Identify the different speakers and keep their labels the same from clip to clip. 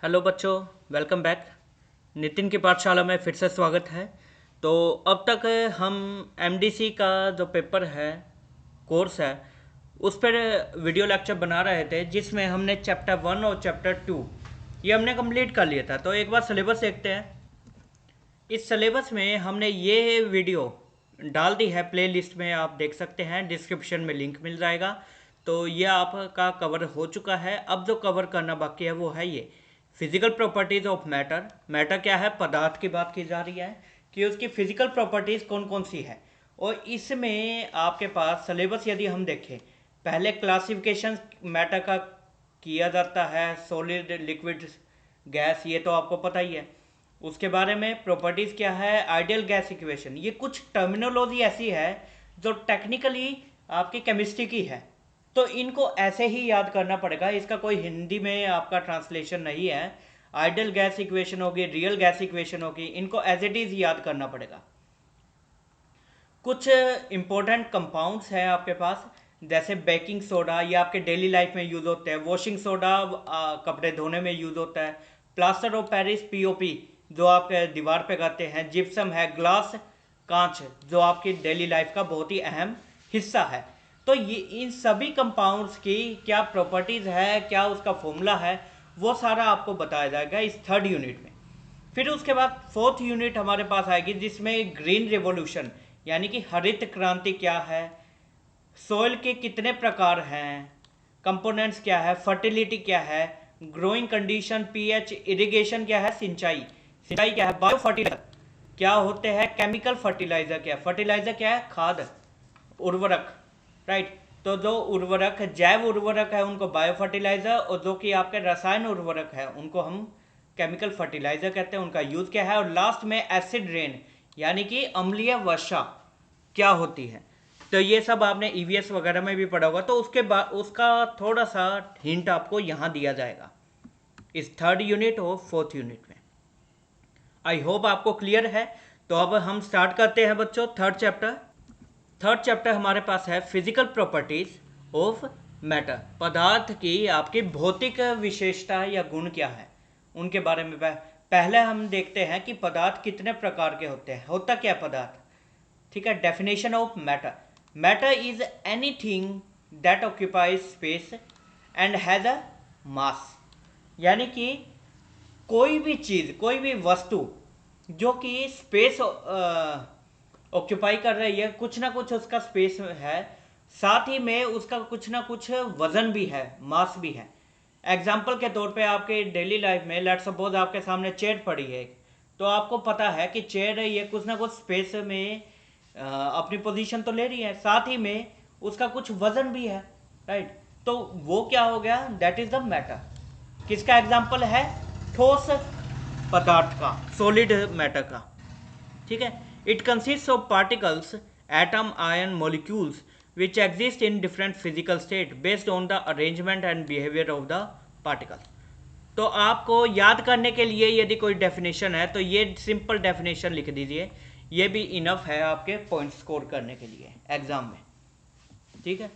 Speaker 1: Hello बच्चों, welcome back. Nitin की पाठशाला में फिर से स्वागत है। तो अब तक हम एमडीसी का जो पेपर है, कोर्स है, उस पर वीडियो लेक्चर बना रहे थे, जिसमें हमने चैप्टर 1 और चैप्टर 2 ये हमने कंप्लीट कर लिया था। तो एक बार सिलेबस देखते हैं। इस सिलेबस में हमने ये वीडियो डाल दी है प्लेलिस्ट में, आप देख सकते हैं, डिस्क्रिप्शन में लिंक मिल जाएगा। तो ये आपका कवर हो चुका है। अब जो कवर करना बाकी है वो है ये physical properties of matter. Matter क्या है? पदार्थ की बात की जा रही है कि उसकी फिजिकल प्रॉपर्टीज कौन कौन सी है। और इसमें आपके पास सिलेबस यदि हम देखें, पहले क्लासिफिकेशन मैटर का किया जाता है, सॉलिड, लिक्विड, गैस, ये तो आपको पता ही है। उसके बारे में प्रॉपर्टीज क्या है, आइडियल गैस इक्वेशन, ये कुछ टर्मिनोलॉजी ऐसी है जो टेक्निकली आपकी केमिस्ट्री की है, तो इनको ऐसे ही याद करना पड़ेगा। इसका कोई हिंदी में आपका ट्रांसलेशन नहीं है। आइडियल गैस इक्वेशन होगी, रियल गैस इक्वेशन होगी, इनको एज इट इज याद करना पड़ेगा। कुछ इंपॉर्टेंट कंपाउंड्स हैं आपके पास, जैसे बेकिंग सोडा, ये आपके डेली लाइफ में यूज होते हैं। वॉशिंग सोडा कपड़े धोने में यूज होता है। प्लास्टर ऑफ पेरिस, पीओपी, जो आप दीवार पे करते हैं। जिप्सम है, ग्लास, कांच, जो आपकी डेली लाइफ का बहुत ही अहम हिस्सा है। तो ये इन सभी कंपाउंड्स की क्या प्रॉपर्टीज है, क्या उसका फॉर्मूला है, वो सारा आपको बताया जाएगा इस थर्ड यूनिट में। फिर उसके बाद फोर्थ यूनिट हमारे पास आएगी, जिसमें ग्रीन रिवॉल्यूशन यानी कि हरित क्रांति क्या है, सोइल के कितने प्रकार हैं, कंपोनेंट्स क्या है, फर्टिलिटी क्या है, ग्रोइंग कंडीशन, पीएच, इरिगेशन क्या है, सिंचाई, सिंचाई क्या है, बायो फर्टिलाइजर क्या होते हैं, केमिकल फर्टिलाइजर क्या है, फर्टिलाइजर क्या है, खाद, उर्वरक, राइट। तो जो उर्वरक, जैव उर्वरक है, उनको बायो फर्टिलाइजर, और जो कि आपके रसायन उर्वरक है उनको हम केमिकल फर्टिलाइजर कहते हैं। उनका यूज क्या है। और लास्ट में एसिड रेन यानी कि अम्लीय वर्षा क्या होती है। तो ये सब आपने ईवीएस वगैरह में भी पढ़ा होगा। तो उसके बाद उसका थोड़ा सा हिंट आपको यहाँ दिया जाएगा इस थर्ड यूनिट और फोर्थ यूनिट में। आई होप आपको क्लियर है। तो अब हम स्टार्ट करते हैं बच्चों थर्ड चैप्टर। थर्ड चैप्टर हमारे पास है फिजिकल प्रॉपर्टीज ऑफ मैटर। पदार्थ की आपकी भौतिक विशेषता या गुण क्या है, उनके बारे में पहले हम देखते हैं कि पदार्थ कितने प्रकार के होते हैं, होता क्या पदार्थ। ठीक है। Definition of matter, matter is anything that occupies space and has a mass. यानी कि कोई भी चीज, कोई भी वस्तु जो कि स्पेस ऑक्यूपाई कर रही है, कुछ ना कुछ उसका स्पेस है, साथ ही में उसका कुछ ना कुछ वजन भी है, मास भी है। एग्जाम्पल के तौर पे आपके डेली लाइफ में लेट्स सपोज आपके सामने चेयर पड़ी है, तो आपको पता है कि चेयर है, ये कुछ ना कुछ स्पेस में अपनी पोजीशन तो ले रही है, साथ ही में उसका कुछ वजन भी है, राइट। तो वो क्या हो गया, दैट इज द मैटर। किसका एग्जाम्पल है? ठोस पदार्थ का, सॉलिड मैटर का। ठीक है। It consist of particles, atom, ion, molecules which exist in different physical state based on the arrangement and behaviour of the particles. तो आपको याद करने के लिए यदि कोई डेफिनेशन है तो ये सिंपल डेफिनेशन लिख दीजिए, ये भी इनफ है आपके पॉइंट स्कोर करने के लिए एग्जाम में। ठीक है।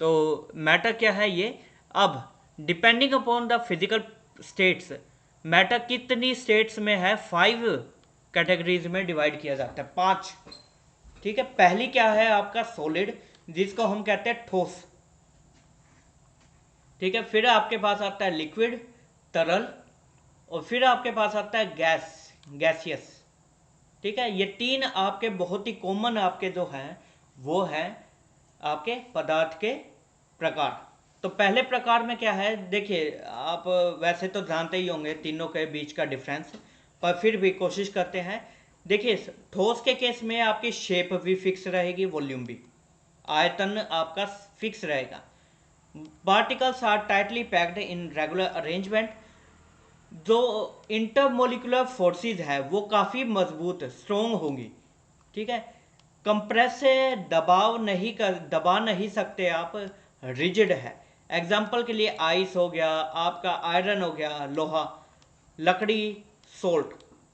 Speaker 1: तो मैटर क्या है ये। अब depending upon the physical states, matter कितनी स्टेट्स में है, 5 कैटेगरीज में डिवाइड किया जाता है, 5। ठीक है। पहली क्या है आपका सॉलिड, जिसको हम कहते हैं ठोस। ठीक है। फिर आपके पास आता है लिक्विड, तरल, और फिर आपके पास आता है गैस, गैसियस। ठीक है। ये 3 आपके बहुत ही कॉमन आपके जो हैं वो है आपके पदार्थ के प्रकार। तो पहले प्रकार में क्या है, देखिए आप वैसे तो जानते ही होंगे तीनों के बीच का डिफरेंस, पर फिर भी कोशिश करते हैं। देखिए ठोस के केस में आपकी शेप भी फिक्स रहेगी, वॉल्यूम भी, आयतन आपका फिक्स रहेगा। Particles are tightly packed in regular arrangement. जो इंटरमोलिकुलर फोर्सेस है वो काफ़ी मजबूत, स्ट्रोंग होंगी। ठीक है। कंप्रेस से दबा नहीं सकते आप, रिजिड है। एग्जाम्पल के लिए आइस हो गया, आपका आयरन हो गया, लोहा, लकड़ी, salt.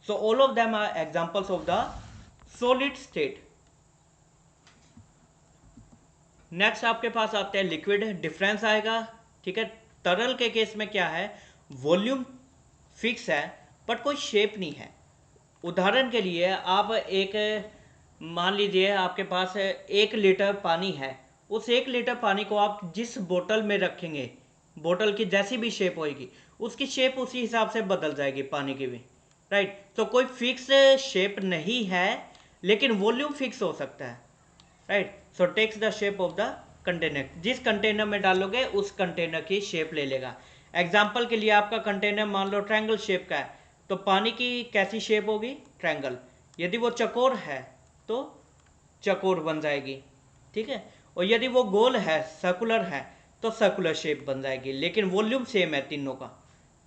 Speaker 1: So all of them are examples of the solid state. Next आपके पास आते हैं लिक्विड, डिफरेंस आएगा। ठीक है। तरल के केस में क्या है, वॉल्यूम फिक्स है बट कोई शेप नहीं है। उदाहरण के लिए आप एक, मान लीजिए आपके पास 1 लीटर पानी है, उस 1 लीटर पानी को आप जिस बोतल में रखेंगे, बोतल की जैसी भी शेप होगी उसकी शेप उसी हिसाब से बदल जाएगी पानी की भी, राइट। तो कोई फिक्स शेप नहीं है लेकिन वॉल्यूम फिक्स हो सकता है, right. So takes the shape of the container, जिस कंटेनर में डालोगे उस कंटेनर की शेप ले लेगा। एग्जाम्पल के लिए आपका कंटेनर मान लो ट्रायंगल शेप का है, तो पानी की कैसी शेप होगी, ट्रायंगल। यदि वो चकोर है तो चकोर बन जाएगी, ठीक है। और यदि वो गोल है, सर्कुलर है, तो सर्कुलर शेप बन जाएगी, लेकिन वॉल्यूम सेम है तीनों का,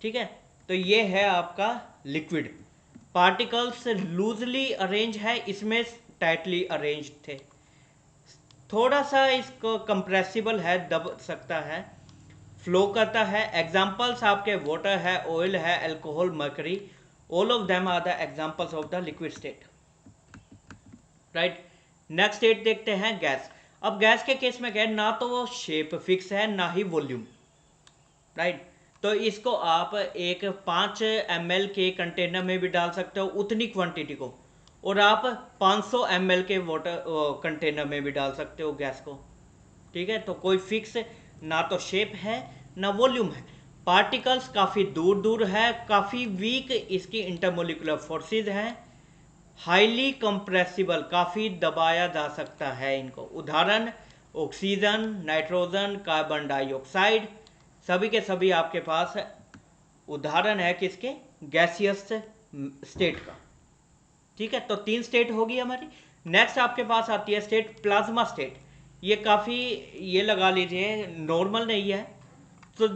Speaker 1: ठीक है। तो ये है आपका लिक्विड। पार्टिकल्स लूजली अरेंज है, इसमें टाइटली अरेंज थे। थोड़ा सा इसको कंप्रेसिबल है, दब सकता है, फ्लो करता है। एग्जाम्पल्स आपके वाटर है, ऑयल है, alcohol, mercury, all of them are the examples of the liquid state, right. Next state देखते हैं, गैस। अब गैस के केस में क्या है, ना तो वो शेप फिक्स है ना ही वॉल्यूम, राइट। तो इसको आप एक 5 ml के कंटेनर में भी डाल सकते हो उतनी क्वांटिटी को, और आप 500 ml के वाटर कंटेनर में भी डाल सकते हो गैस को, ठीक है। तो कोई फिक्स ना तो शेप है ना वॉल्यूम है। पार्टिकल्स काफ़ी दूर दूर है, काफ़ी वीक इसकी इंटरमोलिकुलर फोर्सेस हैं, हाईली कंप्रेसिबल, काफ़ी दबाया जा सकता है इनको। उदाहरण ऑक्सीजन, नाइट्रोजन, कार्बन डाइऑक्साइड, सभी के सभी आपके पास उदाहरण है किसके, गैसियस स्टेट का, ठीक है। तो 3 स्टेट होगी हमारी। नेक्स्ट आपके पास आती है स्टेट प्लाज्मा स्टेट। ये काफ़ी, ये लगा लीजिए नॉर्मल नहीं है। तो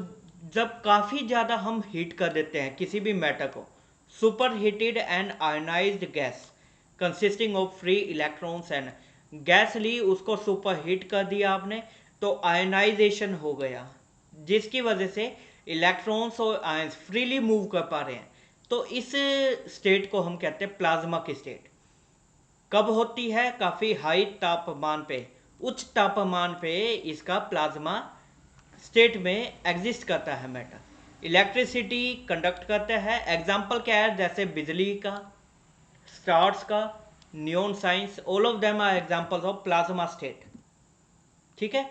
Speaker 1: जब काफ़ी ज़्यादा हम हीट कर देते हैं किसी भी मैटर को, superheated and ionised gas consisting of free electrons and, gas ली उसको सुपर हीट कर दिया आपने, तो आयोनाइजेशन हो गया, जिसकी वजह से इलेक्ट्रॉन्स और आयंस फ्रीली मूव कर पा रहे हैं। तो इस स्टेट को हम कहते हैं प्लाज्मा की स्टेट। कब होती है, काफ़ी हाई तापमान पे, उच्च तापमान पे इसका प्लाज्मा स्टेट में एग्जिस्ट करता है मैटर। इलेक्ट्रिसिटी कंडक्ट करता है। एग्जाम्पल क्या है, जैसे बिजली का, स्टार्स का, neon signs, all of them are examples of plasma state, ठीक है।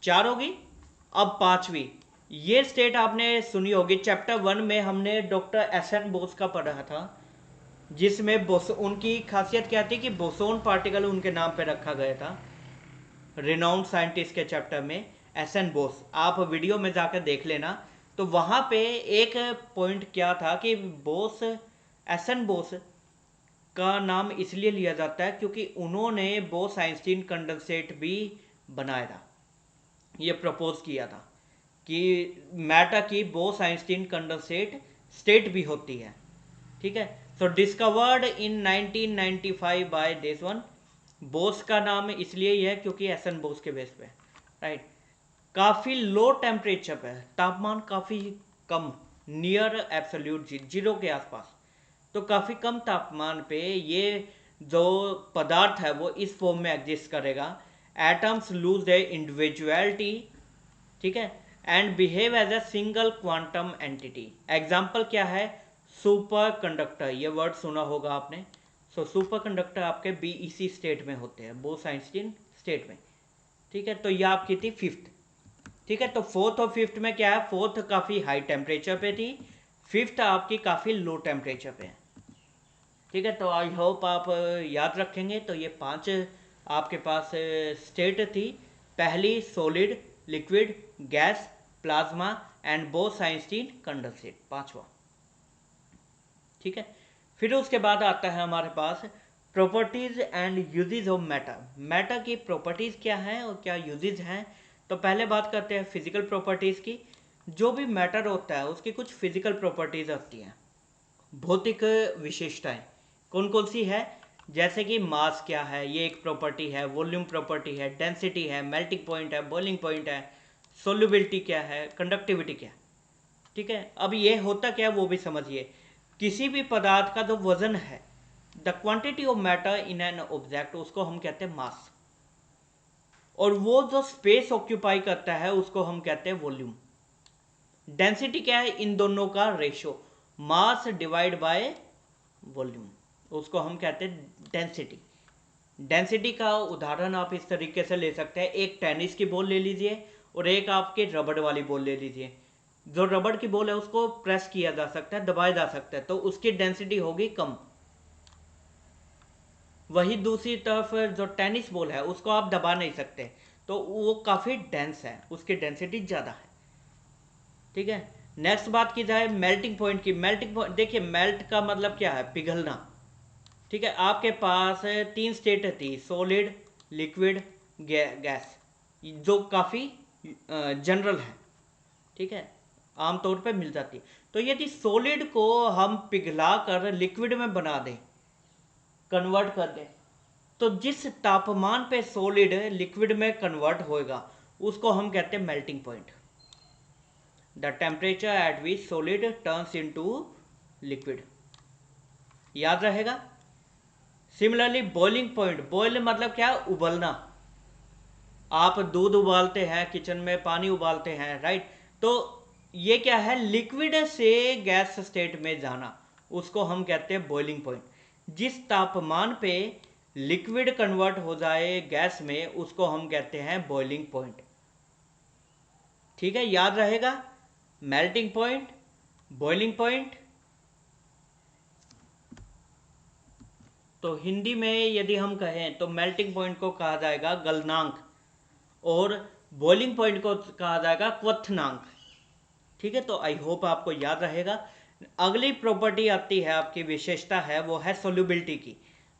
Speaker 1: 4 होगी। अब 5वीं, ये स्टेट आपने सुनी होगी, चैप्टर 1 में हमने डॉक्टर एस.एन. बोस का पढ़ा था, जिसमें उनकी खासियत क्या थी कि बोसोन पार्टिकल उनके नाम पे रखा गया था, रिनाउंड साइंटिस्ट के चैप्टर में, एस.एन. बोस। आप वीडियो में जाकर देख लेना। तो वहाँ पे एक पॉइंट क्या था कि बोस, एस.एन. बोस का नाम इसलिए लिया जाता है क्योंकि उन्होंने बोस आइंस्टीन कंडेंसेट भी बनाया था। ये प्रपोज किया था कि मैटर की बोस आइंस्टीन कंडेंसेट स्टेट भी होती है, ठीक है। So discovered in 1995 by this one. Bose का नाम इसलिए ही है क्योंकि एस.एन. बोस के बेस पे, राइट। काफ़ी लो टेम्परेचर पे, तापमान काफ़ी कम, नियर एब्सोल्यूट जीरो के आसपास, तो काफ़ी कम तापमान पे ये जो पदार्थ है वो इस फॉर्म में एग्जिस्ट करेगा। एटम्स लूज देयर इंडिविजुअलिटी, ठीक है, and behave as a single quantum entity. Example क्या है, सुपर कंडक्टर, ये वर्ड सुना होगा आपने। सो सुपर कंडक्टर आपके बीईसी स्टेट में होते हैं, बोस आइंस्टीन स्टेट में, ठीक है। तो ये आपकी थी 5th, ठीक है। तो 4th और 5th में क्या है, 4th काफ़ी हाई टेम्परेचर पे थी, 5th आपकी काफ़ी लो टेम्परेचर पे है, ठीक है। तो आई होप आप याद रखेंगे। तो ये 5 आपके पास स्टेट थी। पहली solid, liquid, gas, plasma and Bose Einstein condensate, 5वां, ठीक है। फिर उसके बाद आता है हमारे पास properties and usages of matter. Matter की प्रॉपर्टीज क्या हैं और क्या यूजेज हैं। तो पहले बात करते हैं फिजिकल प्रॉपर्टीज की। जो भी मैटर होता है उसकी कुछ फिजिकल प्रॉपर्टीज होती हैं, भौतिक विशेषताएं। कौन कौन सी है, जैसे कि मास क्या है, ये एक प्रॉपर्टी है, वॉल्यूम प्रॉपर्टी है, डेंसिटी है, मेल्टिंग पॉइंट है, बॉइलिंग पॉइंट है, सोल्युबिलिटी क्या है, कंडक्टिविटी क्या है, ठीक है। अब ये होता क्या है वो भी समझिए। किसी भी पदार्थ का जो वजन है, the quantity of matter in an object, उसको हम कहते हैं मास, और वो जो स्पेस ऑक्यूपाई करता है उसको हम कहते हैं वॉल्यूम। डेंसिटी क्या है, इन दोनों का ratio, mass divide by volume, उसको हम कहते हैं डेंसिटी। डेंसिटी का उदाहरण आप इस तरीके से ले सकते हैं, एक टेनिस की बॉल ले लीजिए और एक आपके रबड़ वाली बॉल ले लीजिए। जो रबड़ की बॉल है उसको प्रेस किया जा सकता है, दबाया जा सकता है, तो उसकी डेंसिटी होगी कम। वही दूसरी तरफ जो टेनिस बॉल है उसको आप दबा नहीं सकते, तो वो काफ़ी डेंस है, उसकी डेंसिटी ज़्यादा है। ठीक है, नेक्स्ट बात की जाए मेल्टिंग पॉइंट की। मेल्टिंग पॉइंट देखिए, मेल्ट का मतलब क्या है, पिघलना। ठीक है, आपके पास 3 स्टेट थी, सॉलिड, लिक्विड, गैस, जो काफ़ी जनरल है। ठीक है, आमतौर पे मिल जाती है। तो यदि सॉलिड को हम पिघला कर लिक्विड में बना दें, कन्वर्ट कर दें, तो जिस तापमान पे सॉलिड लिक्विड में कन्वर्ट होएगा उसको हम कहते हैं melting point. The temperature at which solid turns into liquid, याद रहेगा। सिमिलरली बॉइलिंग पॉइंट, बॉयल मतलब क्या, उबलना। आप दूध उबालते हैं, किचन में पानी उबालते हैं, राइट। तो ये क्या है, लिक्विड से गैस स्टेट में जाना, उसको हम कहते हैं बॉइलिंग पॉइंट। जिस तापमान पे लिक्विड कन्वर्ट हो जाए गैस में उसको हम कहते हैं बॉइलिंग पॉइंट। ठीक है, याद रहेगा, मेल्टिंग पॉइंट, बॉइलिंग पॉइंट। तो हिंदी में यदि हम कहें तो मेल्टिंग पॉइंट को कहा जाएगा गलनांक और बॉइलिंग पॉइंट को कहा जाएगा क्वथनांक। ठीक है, तो आई होप आपको याद रहेगा। अगली प्रॉपर्टी आती है, आपकी विशेषता है, वो है सोल्यूबिलिटी की।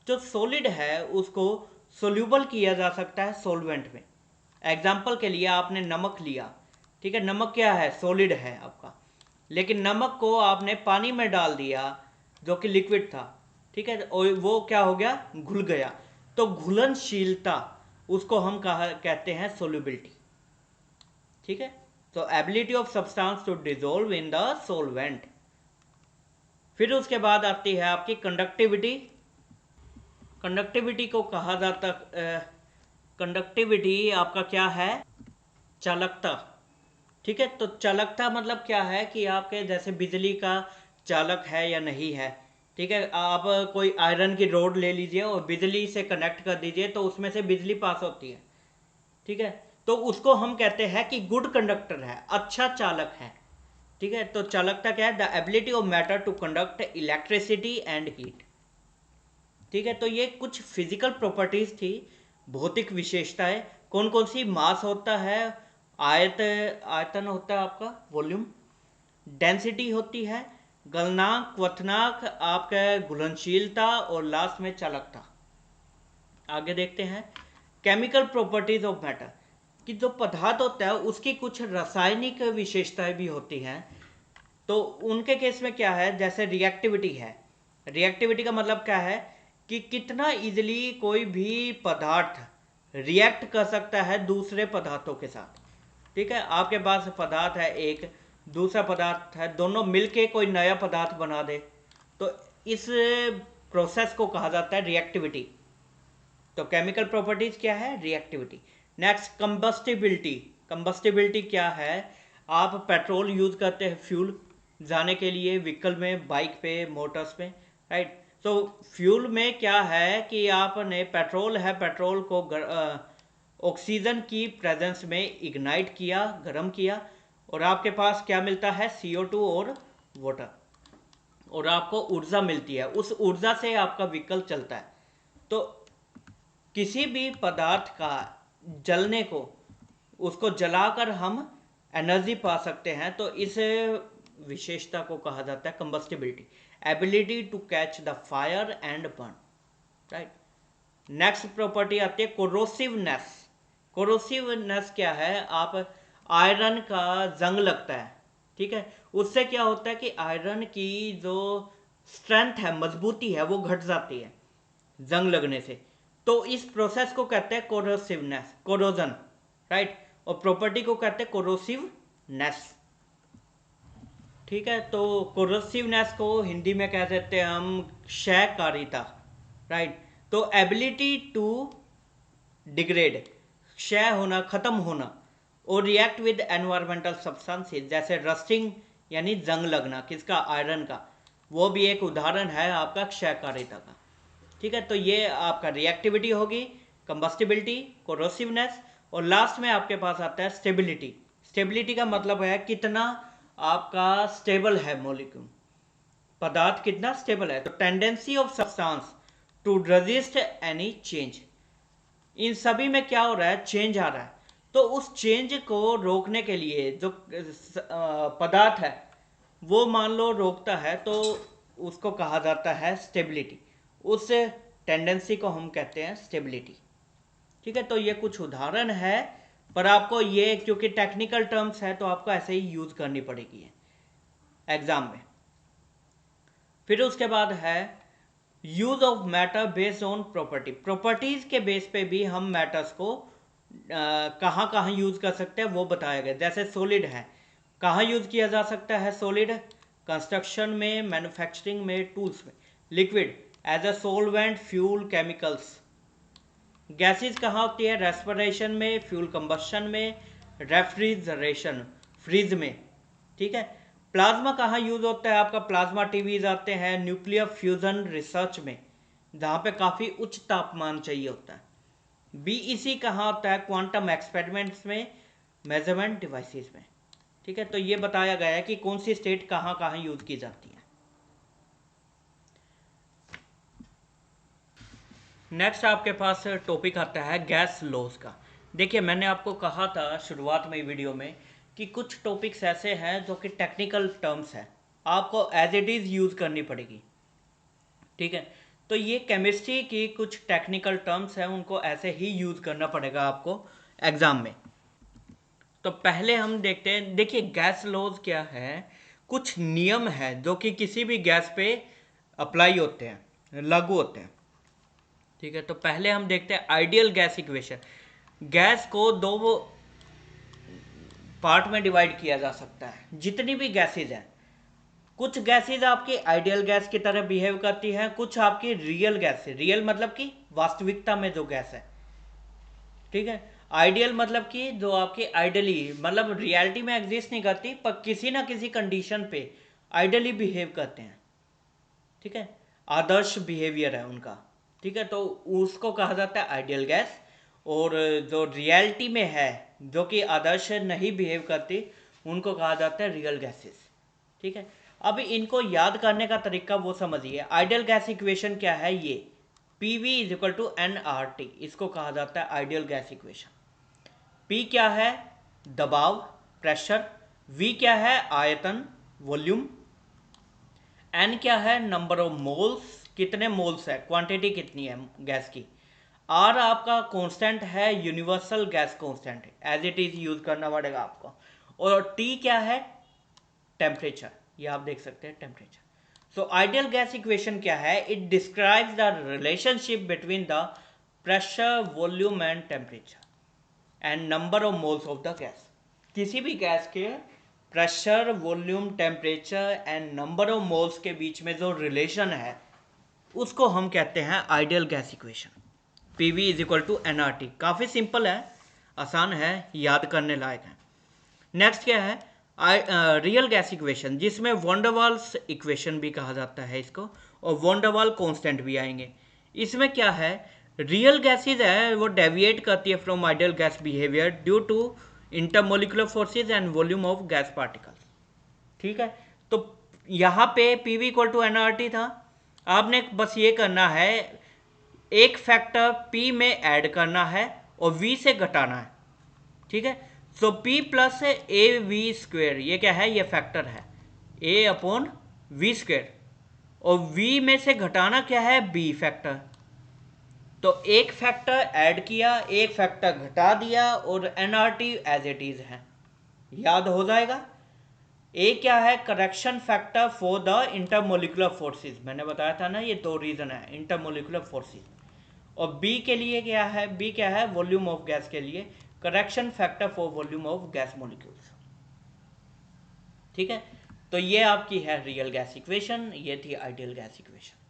Speaker 1: जो सॉलिड है उसको सोल्यूबल किया जा सकता है सॉल्वेंट में। एग्जाम्पल के लिए आपने नमक लिया, ठीक है, नमक क्या है, सॉलिड है आपका, लेकिन नमक को आपने पानी में डाल दिया जो कि लिक्विड था। ठीक है, और वो क्या हो गया, घुल गया। तो घुलनशीलता, उसको हम कहते हैं सोल्यूबिलिटी। ठीक है, तो ability of substance to dissolve in the solvent. फिर उसके बाद आती है आपकी कंडक्टिविटी। कंडक्टिविटी को कहा जाता, कंडक्टिविटी आपका क्या है, चालकता। ठीक है, तो चालकता मतलब क्या है कि आपके जैसे बिजली का चालक है या नहीं है। ठीक है, आप कोई आयरन की रोड ले लीजिए और बिजली से कनेक्ट कर दीजिए तो उसमें से बिजली पास होती है। ठीक है, तो उसको हम कहते हैं कि गुड कंडक्टर है, अच्छा चालक है। ठीक है, तो चालकता क्या है, the ability of matter to conduct electricity and heat. ठीक है, तो ये कुछ फिजिकल प्रॉपर्टीज थी, भौतिक विशेषताएं। कौन कौन सी, मास होता है, आयतन होता है आपका, वॉल्यूम, डेंसिटी होती है, गलनांक, क्वथनांक, आपका घुलनशीलता, और लास्ट में चालकता। आगे देखते हैं केमिकल प्रॉपर्टीज ऑफ मैटर, कि जो पदार्थ होता है उसकी कुछ रासायनिक विशेषताएं भी होती हैं। तो उनके केस में क्या है, जैसे रिएक्टिविटी है। रिएक्टिविटी का मतलब क्या है कि कितना इजीली कोई भी पदार्थ रिएक्ट कर सकता है दूसरे पदार्थों के साथ। ठीक है, आपके पास पदार्थ है एक, दूसरा पदार्थ है, दोनों मिलके कोई नया पदार्थ बना दे, तो इस प्रोसेस को कहा जाता है रिएक्टिविटी। तो केमिकल प्रॉपर्टीज क्या है, रिएक्टिविटी। नेक्स्ट कंबस्टिबिलिटी। कंबस्टिबिलिटी क्या है, आप पेट्रोल यूज करते हैं फ्यूल जाने के लिए, व्हीकल में, बाइक पे, मोटर्स पे, राइट। तो फ्यूल में क्या है कि आपने पेट्रोल है, पेट्रोल को ऑक्सीजन की प्रेजेंस में इग्नाइट किया, गर्म किया, और आपके पास क्या मिलता है, CO2 और वाटर, और आपको ऊर्जा मिलती है। उस ऊर्जा से आपका व्हीकल चलता है। तो किसी भी पदार्थ का जलने को, उसको जलाकर हम एनर्जी पा सकते हैं, तो इस विशेषता को कहा जाता है combustibility, ability to catch the fire and burn, right. Next property आती है कोरोसिवनेस। कोरोसिवनेस क्या है, आप आयरन का जंग लगता है, ठीक है, उससे क्या होता है कि आयरन की जो स्ट्रेंथ है, मजबूती है, वो घट जाती है जंग लगने से। तो इस प्रोसेस को कहते हैं कोरोसिवनेस, कोरोजन, राइट, और प्रॉपर्टी को कहते हैं कोरोसिवनेस। ठीक है, तो कोरोसिवनेस को हिंदी में कह देते हैं हम क्षयकारिता, राइट। तो एबिलिटी टू डिग्रेड, क्षय होना, खत्म होना, और रिएक्ट विद एनवायरमेंटल सब्सटेंसेस, जैसे रस्टिंग यानी जंग लगना, किसका, आयरन का, वो भी एक उदाहरण है आपका क्षयकारिता का। ठीक है, तो ये आपका रिएक्टिविटी होगी, कंबस्टिबिलिटी, कोरोसिवनेस, और लास्ट में आपके पास आता है स्टेबिलिटी। स्टेबिलिटी का मतलब है कितना आपका स्टेबल है मॉलिक्यूल, पदार्थ कितना स्टेबल है। तो tendency of substance to resist any change, इन सभी में क्या हो रहा है, चेंज आ रहा है। तो उस चेंज को रोकने के लिए जो पदार्थ है वो मान लो रोकता है, तो उसको कहा जाता है स्टेबिलिटी। उस टेंडेंसी को हम कहते हैं स्टेबिलिटी। ठीक है, तो ये कुछ उदाहरण है, पर आपको ये क्योंकि टेक्निकल टर्म्स है तो आपको ऐसे ही यूज करनी पड़ेगी एग्जाम में। फिर उसके बाद है use of matter based on property. Properties के बेस पे भी हम मैटर्स को कहाँ कहाँ यूज कर सकते हैं वो बताया गया। जैसे सॉलिड है, कहाँ यूज किया जा सकता है सॉलिड, कंस्ट्रक्शन में, मैन्युफैक्चरिंग में, टूल्स में। Liquid as a solvent, fuel, chemicals. Gases कहाँ होती है, रेस्पिरेशन में, फ्यूल कंबशन में, रेफ्रिजरेशन, फ्रीज में। ठीक है, प्लाज्मा कहाँ यूज होता है आपका, प्लाज्मा टीवीज आते हैं न्यूक्लियर फ्यूजन रिसर्च में, जहाँ पे काफ़ी उच्च तापमान चाहिए होता है। बीईसी कहाँ होता है, क्वांटम एक्सपेरिमेंट्स में, मेजरमेंट डिवाइसेस में। ठीक है, तो ये बताया गया है कि कौन सी स्टेट कहाँ कहाँ यूज की जाती है। नेक्स्ट आपके पास टॉपिक आता है गैस लॉज का। देखिए, मैंने आपको कहा था शुरुआत में वीडियो में कि कुछ टॉपिक्स ऐसे हैं जो कि टेक्निकल टर्म्स हैं, आपको एज इट इज़ यूज़ करनी पड़ेगी। ठीक है, तो ये केमिस्ट्री की कुछ टेक्निकल टर्म्स हैं, उनको ऐसे ही यूज़ करना पड़ेगा आपको एग्ज़ाम में। तो पहले हम देखते हैं, देखिए गैस लॉज क्या है, कुछ नियम है जो कि किसी भी गैस पे अप्लाई होते हैं, लागू होते हैं। ठीक है, तो पहले हम देखते हैं आइडियल गैस इक्वेशन। गैस को दो पार्ट में डिवाइड किया जा सकता है। जितनी भी गैसेज हैं, कुछ गैसेज आपकी आइडियल गैस की तरह बिहेव करती हैं, कुछ आपकी रियल गैस है। रियल मतलब कि वास्तविकता में जो गैस है। ठीक है, आइडियल मतलब कि जो आपकी आइडियली मतलब रियलिटी में एग्जिस्ट नहीं करती, पर किसी ना किसी कंडीशन पे आइडियली बिहेव करते हैं। ठीक है, आदर्श बिहेवियर है उनका। ठीक है, तो उसको कहा जाता है आइडियल गैस। और जो रियलिटी में है, जो कि आदर्श नहीं बिहेव करती, उनको कहा जाता है रियल गैसेस। ठीक है, अब इनको याद करने का तरीका वो समझिए। आइडियल गैस इक्वेशन क्या है, ये P V is equal to n R T, इसको कहा जाता है आइडियल गैस इक्वेशन। पी क्या है, दबाव, प्रेशर। वी क्या है, आयतन, वॉल्यूम। एन क्या है, नंबर ऑफ मोल्स, कितने मोल्स है, क्वांटिटी कितनी है गैस की। आर आपका कांस्टेंट है, universal gas constant, as it is use करना पड़ेगा आपको। और टी क्या है, टेम्परेचर, ये आप देख सकते हैं temperature. So ideal gas equation क्या है, it describes the relationship between the pressure, volume and temperature and number of moles of the gas. किसी भी गैस के pressure, volume, temperature and number of moles के बीच में जो रिलेशन है उसको हम कहते हैं ideal gas equation. P V is equal to n R T. काफ़ी सिंपल है, आसान है, याद करने लायक है। नेक्स्ट क्या है, रियल गैस इक्वेशन, जिसमें वॉन्डरवाल्स इक्वेशन भी कहा जाता है इसको, और वॉन्डरवाल कांस्टेंट भी आएंगे। इसमें क्या है, रियल गैसेज है वो डेविएट करती है from ideal gas behaviour due to intermolecular forces and volume of gas particles. ठीक है, तो यहाँ पे P V equal to n R T था। आपने बस ये करना है, एक फैक्टर पी में ऐड करना है और वी से घटाना है। ठीक है, so P plus A V square, ये क्या है, ये फैक्टर है ए अपॉन वी स्क्वेयर, और वी में से घटाना क्या है, बी फैक्टर। तो एक फैक्टर ऐड किया, एक फैक्टर घटा दिया, और एनआरटी एज इट इज है, याद हो जाएगा। ए क्या है, correction factor for the intermolecular forces, मैंने बताया था ना, ये दो रीजन है, इंटरमोलिकुलर फोर्सेस। और बी के लिए क्या है, बी क्या है, वॉल्यूम ऑफ गैस के लिए correction factor for volume of gas molecules. ठीक है, तो ये आपकी है रियल गैस इक्वेशन, ये थी आइडियल गैस इक्वेशन।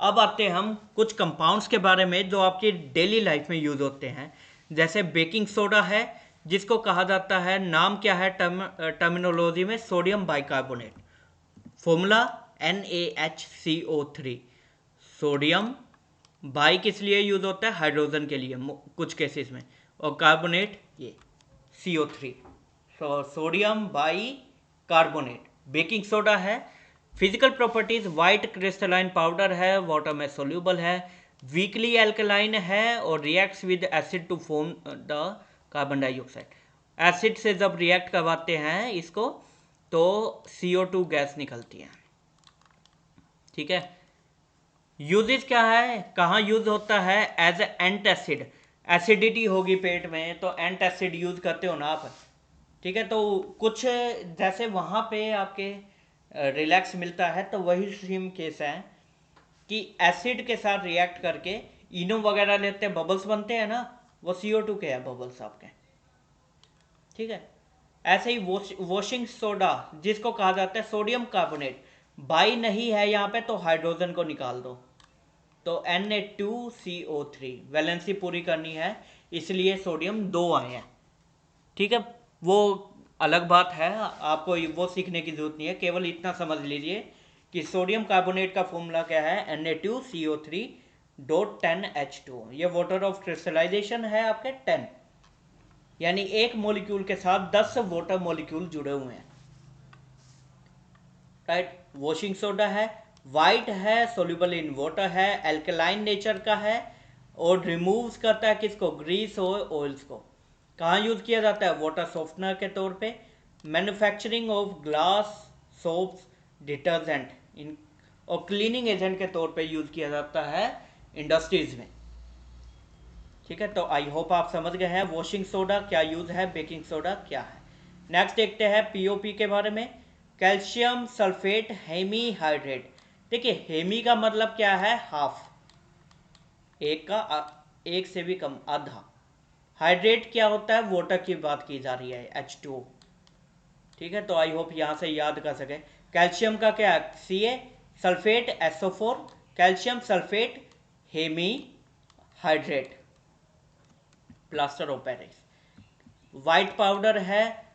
Speaker 1: अब आते हैं हम कुछ कंपाउंड्स के बारे में जो आपकी डेली लाइफ में यूज होते हैं। जैसे बेकिंग सोडा है, जिसको कहा जाता है, नाम क्या है टर्मिनोलॉजी में, sodium bicarbonate. Formula NaHCO3। Sodium by किस लिए यूज होता है, हाइड्रोजन के लिए कुछ केसेस में, और कार्बोनेट ये CO3। Sodium bicarbonate. Baking soda है, physical properties white crystalline powder है, वाटर में सोल्यूबल है, वीकली एल्कलाइन है और reacts with acid to form the carbon dioxide. Acid से जब रिएक्ट करवाते हैं इसको तो CO2 गैस निकलती है। ठीक है, यूजेस क्या है, कहाँ यूज होता है, एज एंटासिड। एसिडिटी होगी पेट में तो एंटासिड यूज करते हो ना आप। ठीक है, तो कुछ जैसे वहाँ पे आपके रिलैक्स मिलता है, तो वही सेम केस है कि एसिड के साथ रिएक्ट करके इनो वगैरह लेते हैं, बबल्स बनते हैं ना, वो CO2 के हैं बबल्स आपके। ठीक है, ऐसे ही वॉशिंग सोडा जिसको कहा जाता है सोडियम कार्बोनेट, बाई नहीं है यहाँ पे तो हाइड्रोजन को निकाल दो, तो Na2CO3 वैलेंसी पूरी करनी है, इसलिए सोडियम 2 आए हैं। ठीक है, वो अलग बात है, आपको वो सीखने की जरूरत नहीं है, केवल इतना समझ लीजिए कि सोडियम कार्बोनेट का फॉर्मूला क्या है, Na2CO3.10H2। ये वाटर ऑफ क्रिस्टलाइजेशन है आपके 10, यानी एक मॉलिक्यूल के साथ 10 वाटर मॉलिक्यूल जुड़े हुए हैं। राइट, वॉशिंग सोडा है, वाइट है, सोल्यूबल इन वाटर है, एल्कलाइन नेचर का है और रिमूव्स करता है किसको, ग्रीस और ऑयल्स को। कहाँ यूज किया जाता है, वाटर सॉफ्टनर के तौर पे, manufacturing of glass, soaps, detergent इन, और क्लीनिंग एजेंट के तौर पे यूज किया जाता है इंडस्ट्रीज में। ठीक है, तो आई होप आप समझ गए हैं वॉशिंग सोडा क्या यूज है, बेकिंग सोडा क्या है। नेक्स्ट देखते हैं POP के बारे में, कैल्शियम सल्फेट हेमीहाइड्रेट। देखिए, हेमी का मतलब क्या है, हाफ, एक से भी कम, आधा। हाइड्रेट क्या होता है, वाटर की बात की जा रही है, H2O। ठीक है, तो आई होप यहाँ से याद कर सके। कैल्शियम का क्या है, Ca, sulphate SO4, calcium sulphate hemihydrate, plaster of Paris. White powder है,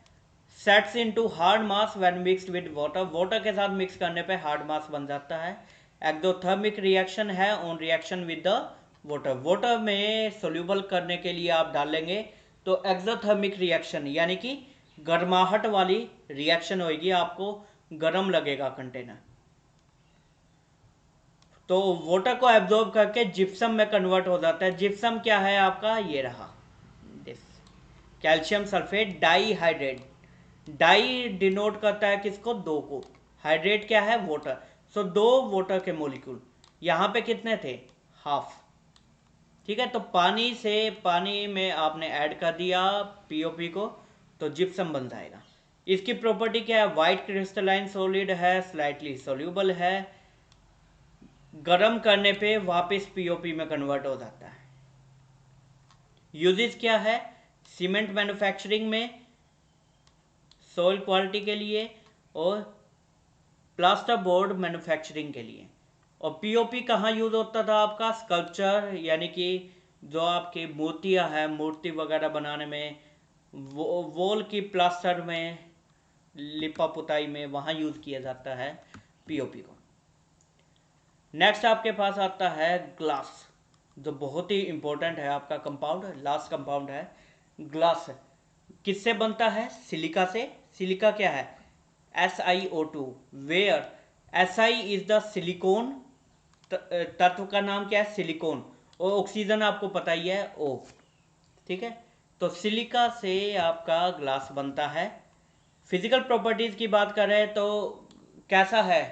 Speaker 1: sets into hard mass when mixed with water, water के साथ मिक्स करने पे हार्ड मास बन जाता है। एक्सोथर्मिक रिएक्शन है on reaction with the water, water में सोल्यूबल करने के लिए आप डालेंगे तो एक्सोथर्मिक रिएक्शन यानी कि गर्माहट वाली रिएक्शन होगी, आपको गर्म लगेगा कंटेनर, तो वाटर को एब्जॉर्ब करके जिप्सम में कन्वर्ट हो जाता है। जिप्सम क्या है आपका, ये रहा calcium sulphate dihydrate. Di denote करता है किसको, दो को, हाइड्रेट क्या है, वाटर। सो दो वाटर के मॉलिक्यूल, यहाँ पे कितने थे, हाफ। ठीक है, तो पानी में आपने ऐड कर दिया POP को तो जिप्सम बन जाएगा। इसकी प्रॉपर्टी क्या है, वाइट क्रिस्टलाइन सॉलिड है, स्लाइटली सोल्यूबल है, गर्म करने पे वापस POP में कन्वर्ट हो जाता है। यूजेस क्या है, सीमेंट मैन्युफैक्चरिंग में, सॉइल क्वालिटी के लिए और प्लास्टर बोर्ड मैन्युफैक्चरिंग के लिए। और POP कहाँ यूज होता था आपका, स्कल्पचर यानी कि जो आपकी मूर्तियाँ हैं, मूर्ति वगैरह बनाने में, वॉल की प्लास्टर में, लिपा पुताई में, वहाँ यूज किया जाता है POP को। नेक्स्ट आपके पास आता है ग्लास, जो बहुत ही इंपॉर्टेंट है आपका कंपाउंड, लास्ट कंपाउंड है ग्लास। किससे बनता है, सिलिका से। सिलिका क्या है, SiO2, where Si is the silicon, तत्व का नाम क्या है, सिलिकॉन, और ऑक्सीजन आपको पता ही है O। ठीक है, तो सिलिका से आपका ग्लास बनता है। फिजिकल प्रॉपर्टीज की बात करें तो कैसा है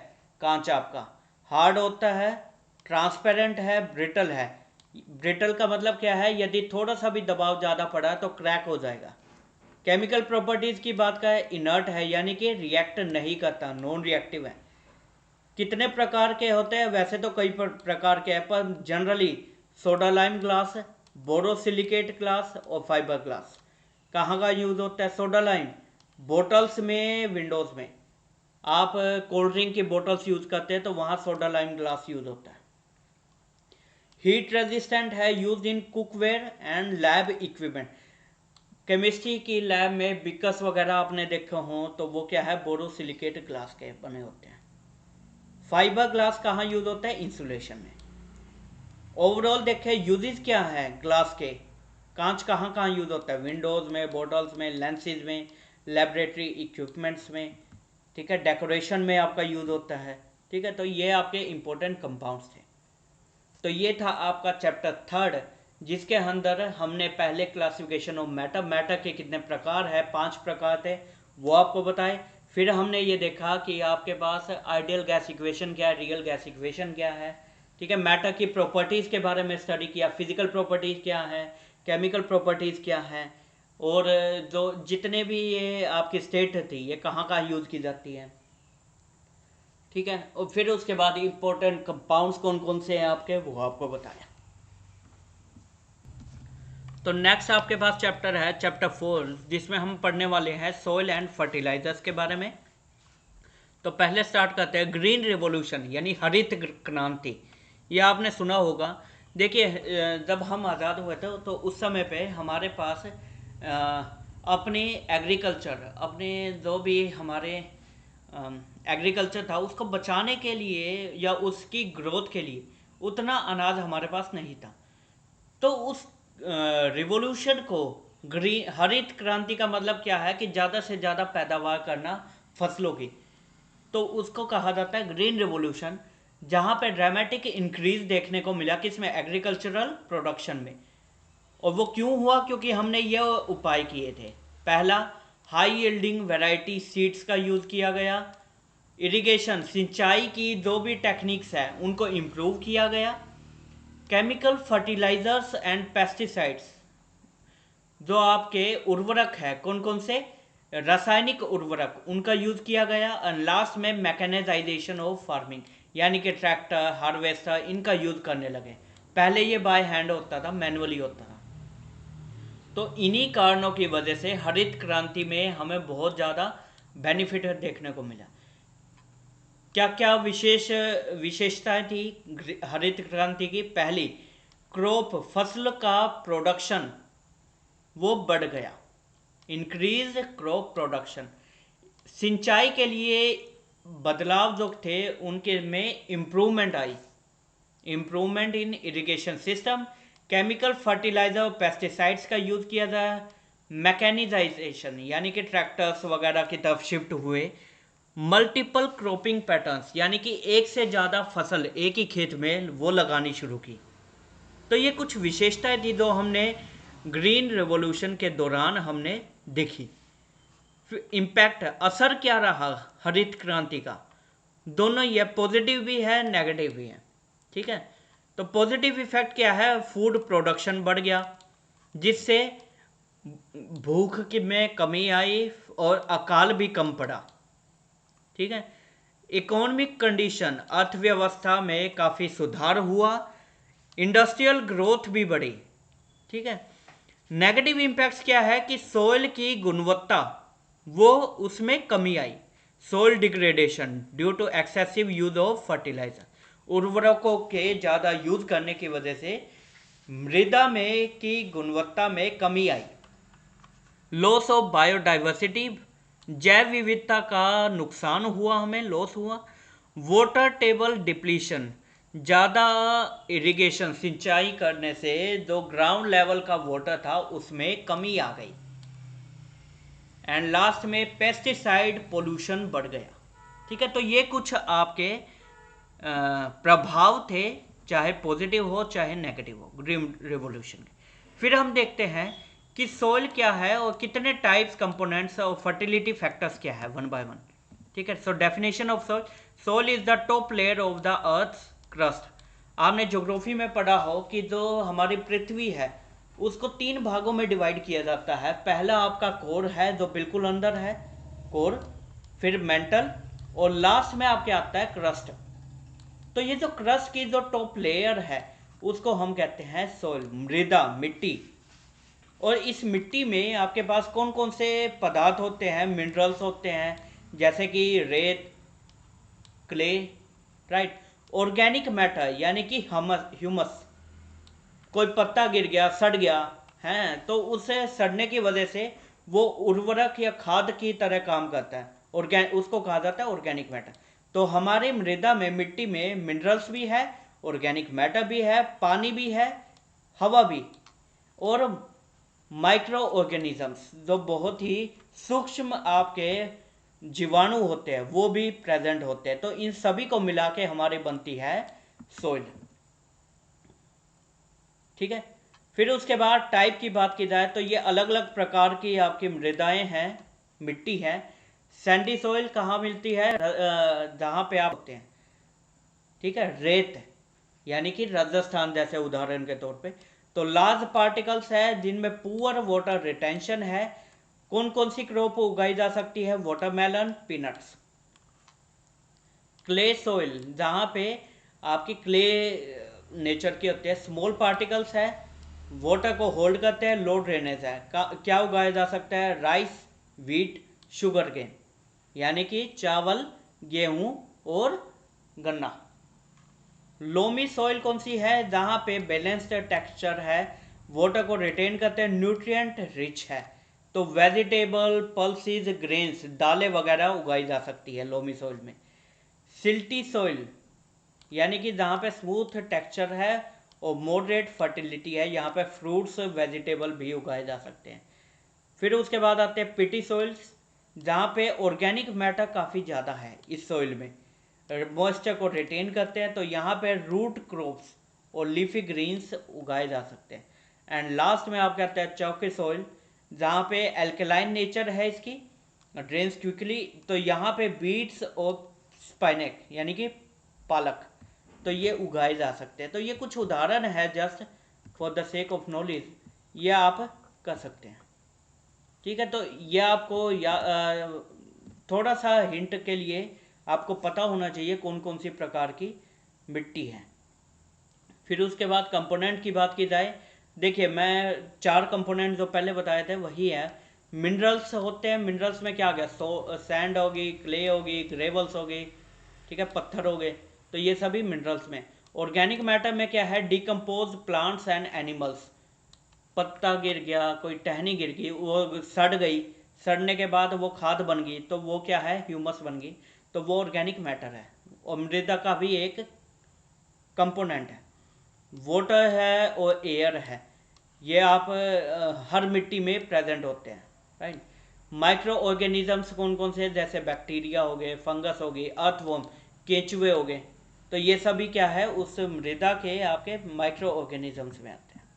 Speaker 1: कांच आपका, हार्ड होता है, ट्रांसपेरेंट है, ब्रिटल है। ब्रिटल का मतलब क्या है, यदि थोड़ा सा भी दबाव ज़्यादा पड़ा तो क्रैक हो जाएगा। केमिकल प्रॉपर्टीज की बात करें, इनर्ट है यानी कि रिएक्ट नहीं करता, नॉन रिएक्टिव है। कितने प्रकार के होते हैं, वैसे तो कई प्रकार के हैं, पर generally soda lime glass, borosilicate glass और फाइबर ग्लास। कहाँ का यूज होता है, सोडा लाइम बोटल्स में, विंडोज में, आप कोल्ड ड्रिंक की बोटल्स यूज करते हैं तो वहाँ सोडा लाइम ग्लास यूज होता है। हीट रेजिस्टेंट है, use in cookware and lab equipment. Chemistry की लैब में बिकस वगैरह आपने देखे हों तो वो क्या है, बोरोसिलिकेट ग्लास के बने होते हैं। फाइबर ग्लास कहाँ यूज होता है, इंसुलेशन में। ओवरऑल देखें यूजेस क्या है ग्लास के, कांच कहाँ कहाँ यूज होता है, विंडोज में, बॉटल्स में, लेंसेज में, लेबोरेटरी इक्विपमेंट्स में, ठीक है, डेकोरेशन में आपका यूज होता है, ठीक है। तो ये आपके इंपॉर्टेंट कंपाउंड्स थे। तो ये था आपका चैप्टर 3 जिसके अंदर हमने पहले क्लासिफिकेशन ऑफ मैटर, मैटर के कितने प्रकार है, 5 प्रकार थे वो आपको बताए। फिर हमने ये देखा कि आपके पास आइडियल गैस इक्वेशन क्या है, रियल गैस इक्वेशन क्या है, ठीक है। मैटर की प्रॉपर्टीज़ के बारे में स्टडी किया, फिजिकल प्रॉपर्टीज़ क्या है, केमिकल प्रॉपर्टीज़ क्या है, और जो जितने भी ये आपकी स्टेट थी ये कहाँ कहाँ यूज़ की जाती है, ठीक है। और फिर उसके बाद इंपॉर्टेंट कंपाउंड्स कौन कौन से हैं आपके, वो आपको बताया। तो नेक्स्ट आपके पास चैप्टर है चैप्टर 4 जिसमें हम पढ़ने वाले हैं सॉइल एंड फर्टिलाइजर्स के बारे में। तो पहले स्टार्ट करते हैं ग्रीन रिवॉल्यूशन यानी हरित क्रांति। ये आपने सुना होगा। देखिए जब हम आज़ाद हुए थे तो उस समय पे हमारे पास अपनी एग्रीकल्चर, अपने जो भी हमारे एग्रीकल्चर था उसको बचाने के लिए या उसकी ग्रोथ के लिए उतना अनाज हमारे पास नहीं था। तो उस रिवॉल्यूशन को ग्रीन हरित क्रांति का मतलब क्या है कि ज़्यादा से ज़्यादा पैदावार करना फसलों की, तो उसको कहा जाता है ग्रीन रिवॉल्यूशन। जहाँ पे ड्रामेटिक इंक्रीज देखने को मिला किसमें, एग्रीकल्चरल प्रोडक्शन में। और वो क्यों हुआ, क्योंकि हमने ये उपाय किए थे। पहला, हाई यील्डिंग वैरायटी सीड्स का यूज़ किया गया। इरिगेशन, सिंचाई की जो भी टेक्निक्स है उनको इम्प्रूव किया गया। केमिकल फर्टिलाइजर्स एंड पेस्टिसाइड्स, जो आपके उर्वरक है कौन कौन से, रासायनिक उर्वरक, उनका यूज किया गया। और लास्ट में मैकेनाइजेशन ऑफ फार्मिंग यानी कि ट्रैक्टर, हार्वेस्टर, इनका यूज करने लगे। पहले ये बाय हैंड होता था, मैनुअली होता था। तो इन्हीं कारणों की वजह से हरित क्रांति में हमें बहुत ज़्यादा बेनिफिट देखने को मिला। क्या क्या विशेषताएं थी हरित क्रांति की। पहली, क्रॉप, फसल का प्रोडक्शन वो बढ़ गया, इंक्रीज क्रॉप प्रोडक्शन। सिंचाई के लिए बदलाव जो थे उनके में इम्प्रूवमेंट आई, improvement in irrigation system. Chemical fertilizer और पेस्टिसाइड्स का यूज किया जाए। मैकेनाइजेशन यानी कि ट्रैक्टर्स वगैरह की तरफ शिफ्ट हुए। मल्टीपल क्रॉपिंग पैटर्न्स यानी कि एक से ज़्यादा फसल एक ही खेत में वो लगानी शुरू की। तो ये कुछ विशेषताएं थी जो हमने ग्रीन रेवोल्यूशन के दौरान हमने देखी। इम्पैक्ट, असर क्या रहा हरित क्रांति का, दोनों ये पॉजिटिव भी है नेगेटिव भी है, ठीक है। तो पॉजिटिव इफेक्ट क्या है, फूड प्रोडक्शन बढ़ गया जिससे भूख की में कमी आई और अकाल भी कम पड़ा, ठीक है। इकोनॉमिक कंडीशन, अर्थव्यवस्था में काफ़ी सुधार हुआ। इंडस्ट्रियल ग्रोथ भी बढ़ी, ठीक है। नेगेटिव इम्पैक्ट्स क्या है कि सोइल की गुणवत्ता वो उसमें कमी आई। Soil degradation due to excessive use of fertiliser, उर्वरकों के ज़्यादा यूज करने की वजह से मृदा में की गुणवत्ता में कमी आई। लॉस ऑफ बायोडाइवर्सिटी, जैव विविधता का नुकसान हुआ, हमें लॉस हुआ। वाटर टेबल डिप्लीशन, ज़्यादा इरिगेशन, सिंचाई करने से जो ग्राउंड लेवल का वाटर था उसमें कमी आ गई। एंड लास्ट में पेस्टिसाइड पोल्यूशन बढ़ गया, ठीक है। तो ये कुछ आपके प्रभाव थे, चाहे पॉजिटिव हो चाहे नेगेटिव हो ग्रीन रिवॉल्यूशन के। फिर हम देखते हैं कि सोइल क्या है और कितने टाइप्स, कंपोनेंट्स और फर्टिलिटी फैक्टर्स क्या है वन बाय वन, ठीक है। So definition of soil, soil is the top layer of the earth crust. आपने ज्योग्राफी में पढ़ा हो कि जो हमारी पृथ्वी है उसको 3 भागों में डिवाइड किया जाता है। पहला आपका कोर है जो बिल्कुल अंदर है, कोर, फिर मेंटल, और लास्ट में आपके आता है क्रस्ट। तो ये जो क्रस्ट की जो टॉप लेयर है उसको हम कहते हैं सोइल, मृदा, मिट्टी। और इस मिट्टी में आपके पास कौन कौन से पदार्थ होते हैं, मिनरल्स होते हैं, जैसे कि रेत, क्ले, राइट। ऑर्गेनिक मैटर यानी कि ह्यूमस, कोई पत्ता गिर गया, सड़ गया, हैं, तो उससे सड़ने की वजह से वो उर्वरक या खाद की तरह काम करता है। उसको कहा जाता है ऑर्गेनिक मैटर। तो हमारी मृदा में, मिट्टी में मिनरल्स भी है, ऑर्गेनिक मैटर भी है, पानी भी है, हवा भी, और माइक्रो ऑर्गेनिजम्स जो बहुत ही सूक्ष्म आपके जीवाणु होते हैं वो भी प्रेजेंट होते हैं। तो इन सभी को मिला के हमारी बनती है सोइल। ठीक है। फिर उसके बाद टाइप की बात की जाए तो ये अलग अलग प्रकार की आपकी मृदाएं हैं, मिट्टी है। सैंडी सोइल कहाँ मिलती है? जहाँ पे आप होते हैं, ठीक है, रेत, यानी कि राजस्थान जैसे उदाहरण के तौर पे। तो लार्ज पार्टिकल्स है जिनमें पुअर वाटर रिटेंशन है। कौन कौन सी क्रॉप उगाई जा सकती है? Watermelon, peanuts. क्ले सोइल, जहाँ पे आपकी क्ले नेचर की होती है, स्मॉल पार्टिकल्स है, वाटर को होल्ड करते हैं, लो ड्रेनेज है। क्या उगाया जा सकता है? राइस, व्हीट, शुगर केन, यानी कि चावल, गेहूं और गन्ना। लोमी सॉइल कौन सी है? जहाँ पे बैलेंस्ड टेक्सचर है, वाटर को रिटेन करते हैं, न्यूट्रिएंट रिच है। तो वेजिटेबल, पल्सीज, ग्रेन्स, दालें वगैरह उगाई जा सकती है लोमी सॉइल में। सिल्टी सॉइल, यानी कि जहाँ पे स्मूथ टेक्सचर है और मॉडरेट फर्टिलिटी है, यहाँ पे फ्रूट्स, वेजिटेबल भी उगाए जा सकते हैं। फिर उसके बाद आते हैं पिटी सॉइल्स, जहाँ पे ऑर्गेनिक मैटर काफ़ी ज़्यादा है इस सॉइल में, मॉइस्चर को रिटेन करते हैं। तो यहाँ पे रूट क्रॉप्स और लीफी ग्रीन्स उगाए जा सकते हैं। एंड लास्ट में आप कहते हैं चौकी सॉइल, जहाँ पे एल्कलाइन नेचर है इसकी, ड्रेन्स क्विकली। तो यहाँ पे बीट्स और स्पाइनेक, यानी कि पालक, तो ये उगाए जा सकते हैं। तो ये कुछ उदाहरण है, just for the sake of knowledge ये आप कर सकते हैं। ठीक है। तो ये आपको थोड़ा सा हिंट के लिए आपको पता होना चाहिए कौन कौन सी प्रकार की मिट्टी है। फिर उसके बाद कंपोनेंट की बात की जाए, देखिए मैं 4 कंपोनेंट जो पहले बताए थे वही है। मिनरल्स होते हैं, मिनरल्स में क्या आ गया? सैंड होगी, क्ले होगी, ग्रेवल्स होगी, ठीक है, पत्थर हो गए। तो ये सभी मिनरल्स में। ऑर्गेनिक मैटर में क्या है? डिकम्पोज प्लांट्स एंड एनिमल्स, पत्ता गिर गया, कोई टहनी गिर गई, वो सड़ गई, सड़ने के बाद वो खाद बन गई, तो वो क्या है? ह्यूमस बन गई, तो वो ऑर्गेनिक मैटर है और मृदा का भी एक कंपोनेंट है। वाटर है और एयर है, ये आप हर मिट्टी में प्रेजेंट होते हैं, राइट। माइक्रो ऑर्गेनिजम्स कौन कौन से? जैसे बैक्टीरिया हो गए, फंगस हो गई, अर्थवर्म, केंचुए हो गए। तो ये सभी क्या है? उस मृदा के आपके माइक्रो ऑर्गेनिजम्स में आते हैं।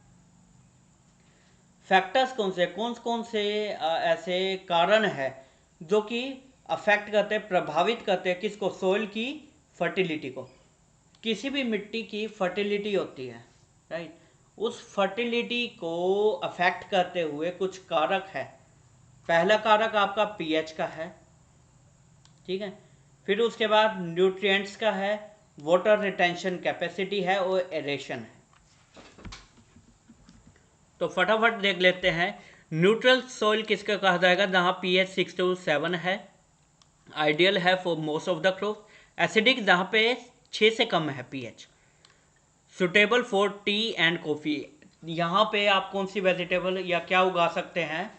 Speaker 1: फैक्टर्स कौन कौन से ऐसे कारण है जो कि अफेक्ट करते हैं, प्रभावित करते हैं किसको? सोइल की फर्टिलिटी को। किसी भी मिट्टी की फर्टिलिटी होती है, राइट। उस फर्टिलिटी को अफेक्ट करते हुए कुछ कारक है। पहला कारक आपका पीएच का है, ठीक है। फिर उसके बाद न्यूट्रिएंट्स का है, वाटर रिटेंशन कैपेसिटी है और एरेशन है। तो फटाफट देख लेते हैं। न्यूट्रल सॉइल किसका कहा जाएगा? जहाँ पीएच 6 to 7 है, आइडियल है for most of the crop. Acidic, जहाँ पे 6 से कम है pH. Suitable for T and coffee, यहाँ पे आप कौन सी वेजिटेबल या क्या उगा सकते हैं?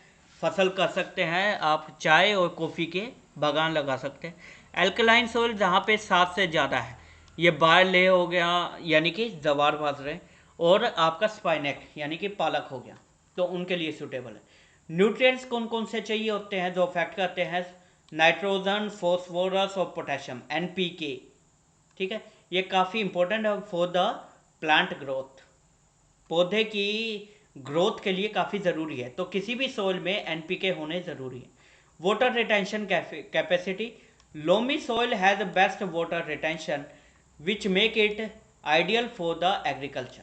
Speaker 1: फसल कर सकते हैं आप, चाय और कॉफ़ी के बागान लगा सकते हैं। एल्कलाइन सोइल, जहाँ पे 7 से ज़्यादा है, ये बारले हो गया, यानी कि जवार बाजरे, और आपका स्पाइनेक, यानी कि पालक हो गया, तो उनके लिए सूटेबल है। न्यूट्रिएंट्स कौन कौन से चाहिए होते हैं जो अफेक्ट करते हैं? नाइट्रोजन, फॉस्फोरस और पोटेशियम, एनपीके, ठीक है। ये काफ़ी इंपॉर्टेंट है फॉर द प्लांट ग्रोथ, पौधे की ग्रोथ के लिए काफ़ी ज़रूरी है। तो किसी भी सोइल में एनपीके होने ज़रूरी है। Water retention capacity, loamy soil has best water retention which make it ideal for the agriculture,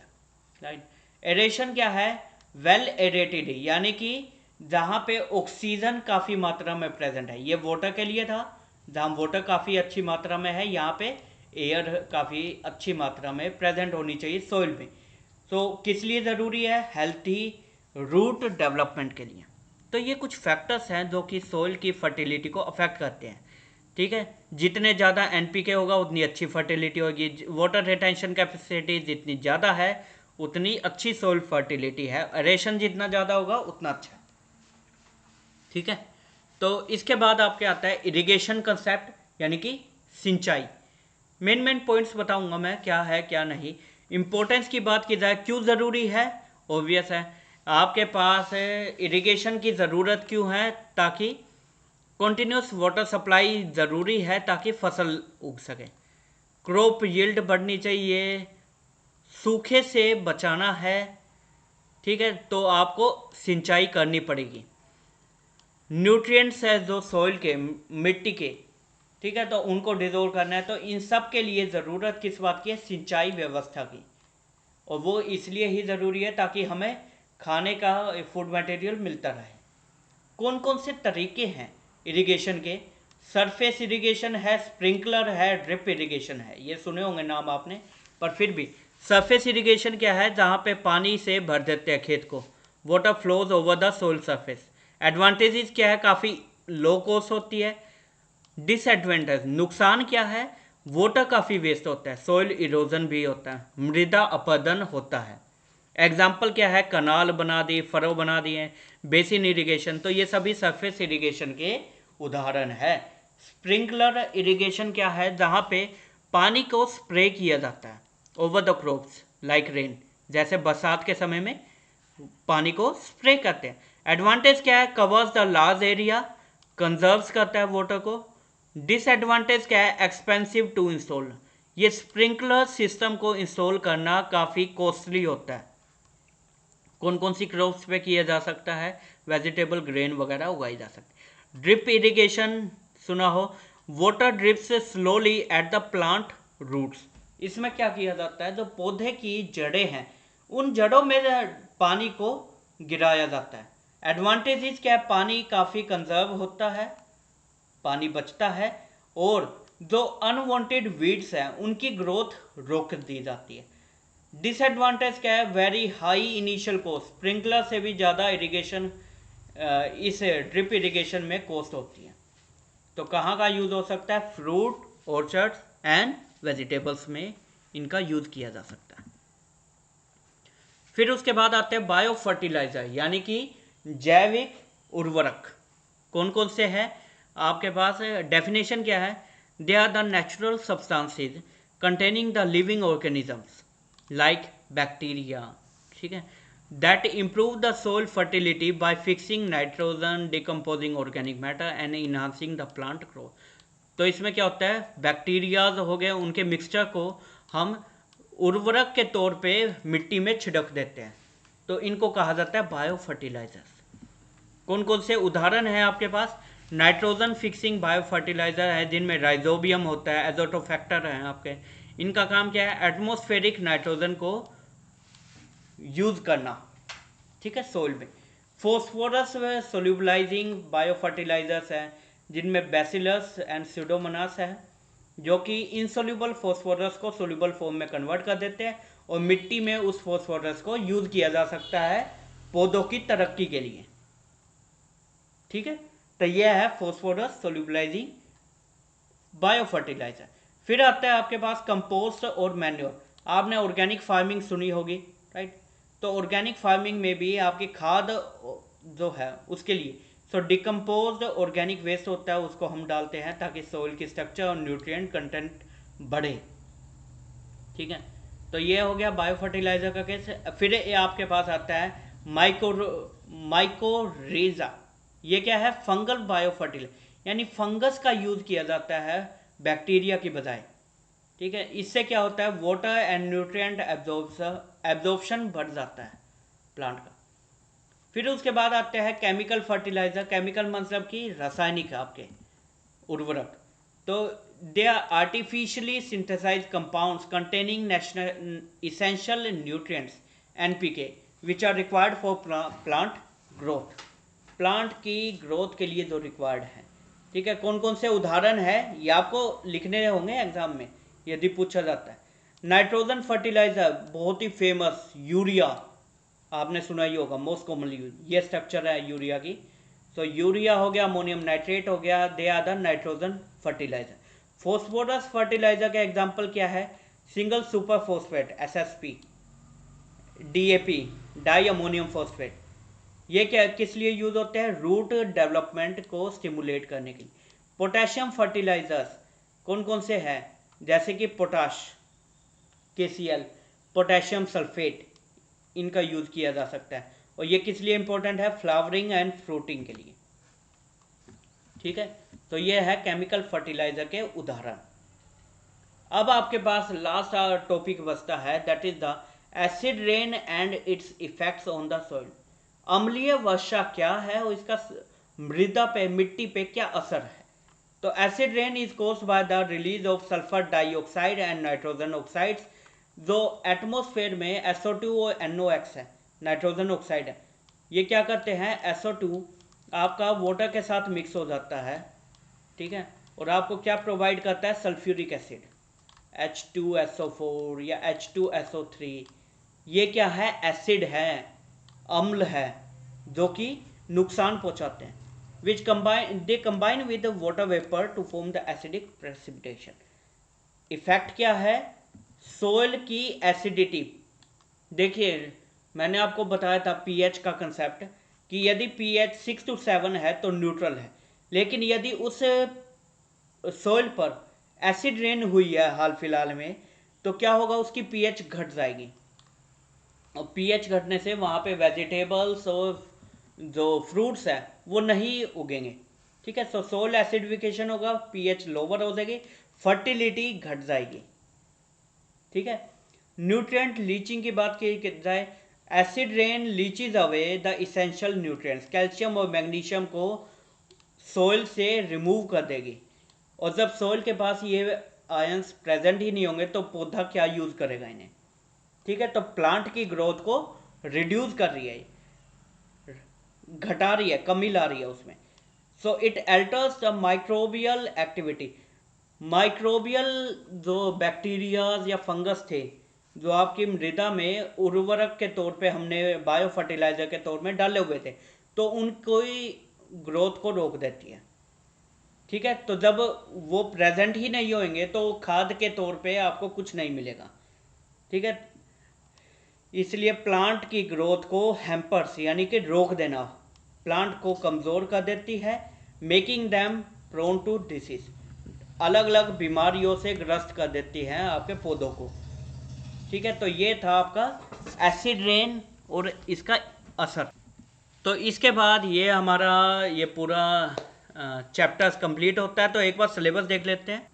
Speaker 1: right. Aeration क्या है? वेल एरेटेड, यानी कि जहाँ पे ऑक्सीजन काफ़ी मात्रा में प्रेजेंट है। ये वाटर के लिए था, जहाँ वाटर काफ़ी अच्छी मात्रा में है, यहाँ पे एयर काफ़ी अच्छी मात्रा में प्रेजेंट होनी चाहिए सोइल में। तो किस लिए ज़रूरी है? हेल्थी रूट डेवलपमेंट के लिए। तो ये कुछ फैक्टर्स हैं जो कि सोइल की फर्टिलिटी को अफेक्ट करते हैं, ठीक है। जितने ज़्यादा एनपीके होगा उतनी अच्छी फर्टिलिटी होगी। वाटर रिटेंशन कैपेसिटी जितनी ज़्यादा है उतनी अच्छी सोइल फर्टिलिटी है। एरेशन जितना ज़्यादा होगा उतना अच्छा है। ठीक है, तो इसके बाद आपके आता है इरिगेशन कंसेप्ट यानी कि सिंचाई। मेन पॉइंट्स बताऊंगा मैं क्या है क्या नहीं। इंपॉर्टेंस की बात की जाए, क्यों ज़रूरी है, ऑब्वियस है। आपके पास इरिगेशन की ज़रूरत क्यों है, ताकि कॉन्टीन्यूस वाटर सप्लाई ज़रूरी है ताकि फसल उग सके, क्रॉप यील्ड बढ़नी चाहिए, सूखे से बचाना है। ठीक है, तो आपको सिंचाई करनी पड़ेगी। न्यूट्रिएंट्स है जो सॉइल के, मिट्टी के, ठीक है, तो उनको डिजोल्व करना है। तो इन सब के लिए ज़रूरत किस बात की है, सिंचाई व्यवस्था की। और वो इसलिए ही ज़रूरी है ताकि हमें खाने का फूड मटेरियल मिलता रहे। कौन कौन से तरीके हैं इरिगेशन के, सरफेस इरिगेशन है, स्प्रिंकलर है, ड्रिप इरिगेशन है, ये सुने होंगे नाम आपने, पर फिर भी सरफेस इरिगेशन क्या है, जहाँ पे पानी से भर देते हैं खेत को, water flows over the soil surface. Advantages क्या है, काफ़ी लो कॉस्ट होती है। डिसएडवांटेज, नुकसान क्या है, वाटर काफ़ी वेस्ट होता है, सॉइल इरोजन भी होता है, मृदा अपरदन होता है। एग्जाम्पल क्या है, कनाल बना दिए, फरो बना दिए, बेसिन इरिगेशन, तो ये सभी सरफेस इरिगेशन के उदाहरण है। स्प्रिंकलर इरिगेशन क्या है, जहाँ पे पानी को स्प्रे किया जाता है over the crops like rain, जैसे बरसात के समय में पानी को स्प्रे करते हैं। एडवांटेज क्या है, कवर्स द लार्ज एरिया, कंजर्व्स करता है वाटर को। डिसएडवांटेज क्या है, एक्सपेंसिव टू इंस्टॉल, ये स्प्रिंकलर सिस्टम को इंस्टॉल करना काफ़ी कॉस्टली होता है। कौन कौन सी क्रॉप्स पे किया जा सकता है, वेजिटेबल ग्रेन वगैरह उगाई जा सकती है। ड्रिप इरिगेशन सुना हो, water drips slowly at the plant roots, इसमें क्या किया जाता है, जो पौधे की जड़ें हैं उन जड़ों में पानी को गिराया जाता है। एडवांटेजेस क्या है, पानी काफ़ी कंजर्व होता है, पानी बचता है, और जो अनवांटेड वीड्स हैं उनकी ग्रोथ रोक दी जाती है। डिसएडवांटेज क्या है, very high initial cost, sprinkler से भी ज़्यादा इरिगेशन इस ड्रिप इरिगेशन में कॉस्ट होती है। तो कहाँ का यूज़ हो सकता है, फ्रूट ऑर्चर्ड्स एंड वेजिटेबल्स में इनका यूज़ किया जा सकता है। फिर उसके बाद आते हैं बायो फर्टिलाइजर यानी कि जैविक उर्वरक। कौन कौन से हैं आपके पास, डेफिनेशन क्या है, they are the natural substances containing the living organisms like bacteria, ठीक है, that improve the soil fertility by fixing nitrogen, decomposing organic matter and enhancing the plant growth. तो इसमें क्या होता है, बैक्टीरियाज हो गए, उनके मिक्सचर को हम उर्वरक के तौर पे मिट्टी में छिड़क देते हैं, तो इनको कहा जाता है बायो फर्टिलाइजर्स। कौन कौन से उदाहरण हैं आपके पास, नाइट्रोजन फिक्सिंग बायो फर्टिलाइजर है जिनमें राइजोबियम होता है, एजोटोफैक्टर हैं आपके, इनका काम क्या है, एटमॉस्फेरिक नाइट्रोजन को यूज करना, ठीक है, सोइल में। फोस्फोरस सोल्यूबलाइजिंग बायो फर्टिलाइजर्स हैं जिनमें बैसिलस एंड स्यूडोमोनास है, जो कि इनसोल्यूबल फॉस्फोरस को सोल्यूबल फॉर्म में कन्वर्ट कर देते हैं, और मिट्टी में उस फॉस्फोरस को यूज किया जा सकता है पौधों की तरक्की के लिए। ठीक है, तो यह है फॉस्फोरस सोल्यूबलाइजिंग बायो फर्टिलाइजर। फिर आता है आपके पास कंपोस्ट और मैन्योर। आपने ऑर्गेनिक फार्मिंग सुनी होगी, राइट, तो ऑर्गेनिक फार्मिंग में भी आपकी खाद जो है उसके लिए डिकम्पोज्ड ऑर्गेनिक वेस्ट होता है, उसको हम डालते हैं ताकि सोइल की स्ट्रक्चर और न्यूट्रिएंट कंटेंट बढ़े। ठीक है, तो ये हो गया बायो फर्टिलाइजर का केस। फिर ये आपके पास आता है माइकोरेजा। ये क्या है, फंगल बायो फर्टिलाइजर, यानी फंगस का यूज किया जाता है बैक्टीरिया की बजाय। ठीक है, इससे क्या होता है, वाटर एंड न्यूट्रिएंट एब्जॉर्प्शन बढ़ जाता है प्लांट का। फिर उसके बाद आते हैं केमिकल फर्टिलाइजर। केमिकल मतलब कि रासायनिक आपके उर्वरक। तो they are artificially synthesize compounds containing national essential nutrients NPK which are required for plant growth. Plant की ग्रोथ के लिए जो रिक्वायर्ड है। ठीक है, कौन कौन से उदाहरण है ये आपको लिखने होंगे एग्जाम में यदि पूछा जाता है। नाइट्रोजन फर्टिलाइजर बहुत ही फेमस, यूरिया आपने सुना ही होगा, मोस्ट कॉमनली यूज, ये स्ट्रक्चर है यूरिया की। तो यूरिया हो गया, अमोनियम नाइट्रेट हो गया, they are the nitrogen fertiliser. Phosphorus fertiliser का एग्जांपल क्या है, single super phosphate SSP, DAP, di ammonium phosphate, ये क्या किस लिए यूज होते हैं? रूट डेवलपमेंट को स्टिमुलेट करने के लिए। पोटेशियम फर्टिलाइजर्स कौन कौन से हैं? जैसे कि पोटाश, KCl, पोटेशियम सल्फेट, इनका यूज किया जा सकता है। और ये किस लिए इंपॉर्टेंट है? फ्लावरिंग एंड फ्रूटिंग के लिए। ठीक है, तो ये है केमिकल फर्टिलाइजर के उदाहरण। अब आपके पास लास्ट टॉपिक बचता है, that is the acid rain and it's effects on the soil. अम्लीय वर्षा क्या है और इसका मृदा पे, मिट्टी पे क्या असर है? तो acid rain is caused by the release of sulphur dioxide and nitrogen oxides. जो एटमॉस्फेयर में SO2 और NOx है, नाइट्रोजन ऑक्साइड है, ये क्या करते हैं? SO2 आपका वाटर के साथ मिक्स हो जाता है, ठीक है, और आपको क्या प्रोवाइड करता है? सल्फ्यूरिक एसिड, H2SO4 या H2SO3। ये क्या है? एसिड है, अम्ल है, जो कि नुकसान पहुंचाते हैं। Which they combine with the water vapour to form the acidic precipitation. Effect क्या है? सोइल की एसिडिटी। देखिए, मैंने आपको बताया था pH का कंसेप्ट, कि यदि pH 6 to 7 है तो न्यूट्रल है, लेकिन यदि उस सोइल पर एसिड रेन हुई है हाल फिलहाल में, तो क्या होगा? उसकी pH घट जाएगी, और pH घटने से वहाँ पे वेजिटेबल्स और जो फ्रूट्स है वो नहीं उगेंगे। ठीक है, तो सोइल एसिडिफिकेशन होगा, pH लोअर हो जाएगी, फर्टिलिटी घट जाएगी। ठीक है, न्यूट्रिएंट लीचिंग की बात की जाए, acid rain लीचीज away the essential nutrients, calcium और मैग्नीशियम को सोइल से रिमूव कर देगी। और जब सोइल के पास ये आयंस प्रेजेंट ही नहीं होंगे तो पौधा क्या यूज करेगा इन्हें? ठीक है, तो प्लांट की ग्रोथ को रिड्यूस कर रही है, घटा रही है, कमी ला रही है उसमें। So it altars the microbial activity. Microbial जो बैक्टीरियाज या फंगस थे, जो आपकी मृदा में उर्वरक के तौर पे हमने बायो फर्टिलाइजर के तौर में डाले हुए थे, तो उनको ग्रोथ को रोक देती है। ठीक है, तो जब वो प्रेजेंट ही नहीं होंगे तो खाद के तौर पे आपको कुछ नहीं मिलेगा। ठीक है, इसलिए प्लांट की ग्रोथ को हैम्पर्स यानी कि रोक देना प्लांट को कमज़ोर कर देती है, making them prone to disease, अलग अलग बीमारियों से ग्रस्त कर देती है आपके पौधों को। ठीक है, तो ये था आपका एसिड रेन और इसका असर। तो इसके बाद ये हमारा ये पूरा चैप्टर्स कंप्लीट होता है। तो एक बार सिलेबस देख लेते हैं।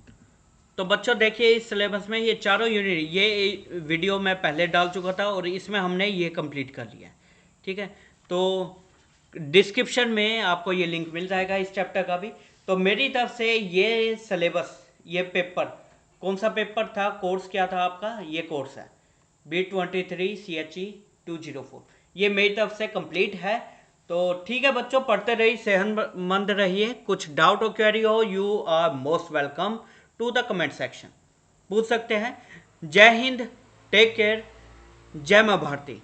Speaker 1: तो बच्चों देखिए, इस सिलेबस में ये चारों यूनिट, ये वीडियो मैं पहले डाल चुका था और इसमें हमने ये कंप्लीट कर लिया है। ठीक है, तो डिस्क्रिप्शन में आपको ये लिंक मिल जाएगा इस चैप्टर का भी। तो मेरी तरफ से ये सिलेबस, ये पेपर, कौन सा पेपर था, कोर्स क्या था आपका? ये कोर्स है B23 CHE 204, ये मेरी तरफ से कंप्लीट है। तो ठीक है बच्चों, पढ़ते रहिए, सेहतमंद रहिए। कुछ डाउट और क्वेरी हो, you are most welcome to the comment section, पूछ सकते हैं। जय हिंद, टेक केयर, जय मां भारती।